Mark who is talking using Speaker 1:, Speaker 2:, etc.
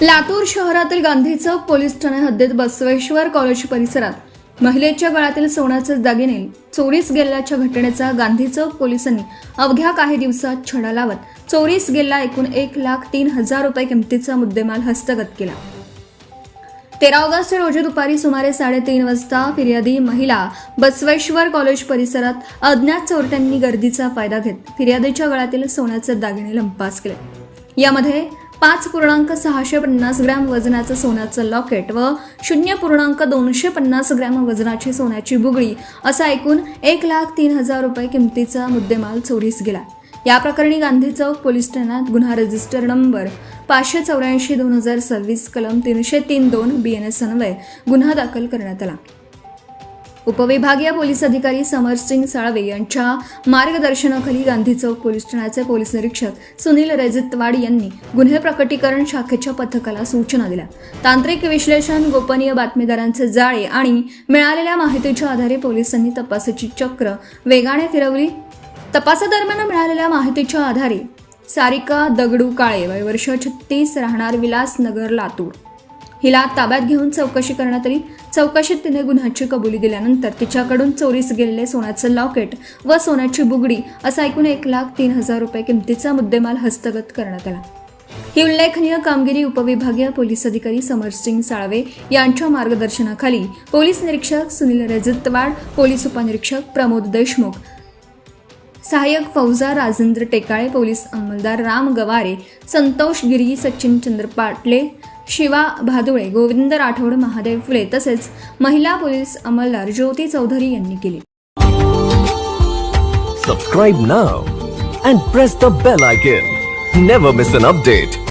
Speaker 1: लातूर शहरातील गांधी चौक पोलीस ठाणे हद्दीत बसवेश्वर कॉलेज परिसरात महिलेच्या गळ्यातील सोन्याचे दागिने चोरीस गेल्याच्या घटनेचा गांधी चौक पोलिसांनी अवघ्या काही दिवसात छडा लावत चोरीस गेला एकूण 1,03,000 रुपये किमतीचा मुद्देमाल हस्तगत केला। 13 ऑगस्ट रोजी दुपारी सुमारे 3:30 वाजता फिर्यादी महिला बसवेश्वर कॉलेज परिसरात अज्ञात चोरट्यांनी गर्दीचा फायदा घेत फिर्यादीच्या गळ्यातील सोन्याचे दागिने लंपास केले। यामध्ये 5.650 ग्रॅम वजनाचं सोन्याचं लॉकेट व 0.250 ग्रॅम वजनाची सोन्याची बुगडी असा एकूण 1,03,000 रुपये किमतीचा मुद्देमाल चोरीस गेला। या प्रकरणी गांधी चौक पोलीस ठाण्यात गुन्हा रजिस्टर नंबर 584/2026 कलम 303(2) BNS अन्वये गुन्हा दाखल करण्यात आला। उपविभागीय पोलीस अधिकारी समरसिंग साळवे यांच्या मार्गदर्शनाखाली गांधी चौक पोलीस ठाण्याचे पोलीस निरीक्षक सुनील रजतवाड यांनी गुन्हे प्रकटीकरण शाखेच्या पथकाला सूचना दिल्या। तांत्रिक विश्लेषण, गोपनीय बातमीदारांचे जाळे आणि मिळालेल्या माहितीच्या आधारे पोलिसांनी तपासाची चक्र वेगाने फिरवली। तपासादरम्यान मिळालेल्या माहितीच्या आधारे सारिका दगडू काळे वय वर्ष 36 राहणार विलासनगर लातूर हिला ताब्यात घेऊन चौकशी करण्यात आली। चौकशीत तिने गुन्ह्याची कबुली दिल्यानंतर तिच्याकडून चोरीस गेलेले सोन्याचं लॉकेट व सोन्याची बुगडी असा एकूण 1,03,000 रुपये किमतीचा मुद्देमाल हस्तगत करण्यात आला। ही उल्लेखनीय कामगिरी उपविभागीय पोलीस अधिकारी समरसिंग साळवे यांच्या मार्गदर्शनाखाली पोलीस निरीक्षक सुनील रजतवाड, पोलीस उपनिरीक्षक प्रमोद देशमुख, सहाय्यक फौजदार राजेंद्र टेकाळे, पोलीस अंमलदार राम गवारे, संतोष गिरी, सचिन चंद्र पाटले, शिवा भादुळे, गोविंद राठोड, महादेव फुले तसेच महिला पोलीस अंमलदार ज्योती चौधरी यांनी केली।
Speaker 2: Subscribe now and press the bell icon. Never miss an update.